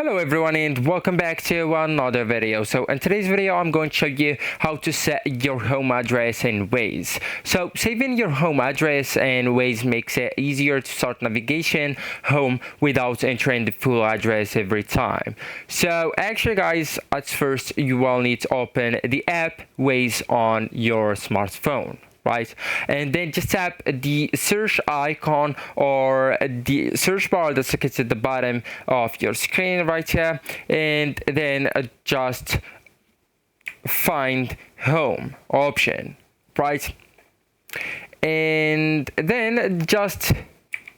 Hello everyone and welcome back to another video. So in today's video I'm going to show you how to set your home address in Waze. So saving your home address in Waze makes it easier to start navigation home without entering the full address every time. So actually guys, at first you will need to open the app Waze on your smartphone. Right, and then just tap the search icon or the search bar that's located at the bottom of your screen right here, and then just find home option, right, and then just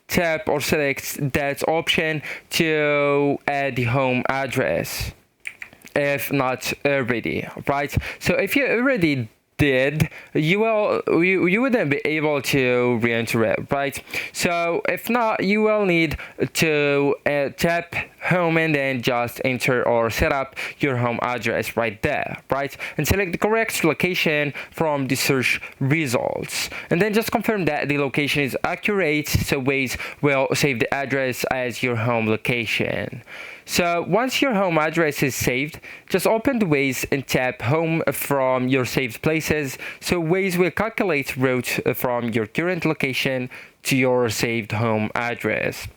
tap or select that option to add the home address if not already, right? So if you already did, you wouldn't be able to re-enter it, right? So if not, you will need to tap home and then just enter or set up your home address right there, right? And select the correct location from the search results, and then just confirm that the location is accurate, so Waze will save the address as your home location. So once your home address is saved, just open the Waze and tap home from your saved places. So Waze will calculate route from your current location to your saved home address.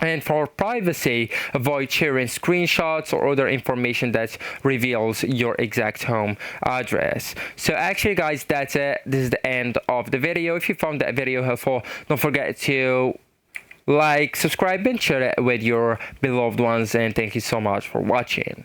And for privacy, avoid sharing screenshots or other information that reveals your exact home address. So actually guys, that's it. This is the end of the video. If you found that video helpful, don't forget to like, subscribe and share it with your beloved ones, and thank you so much for watching.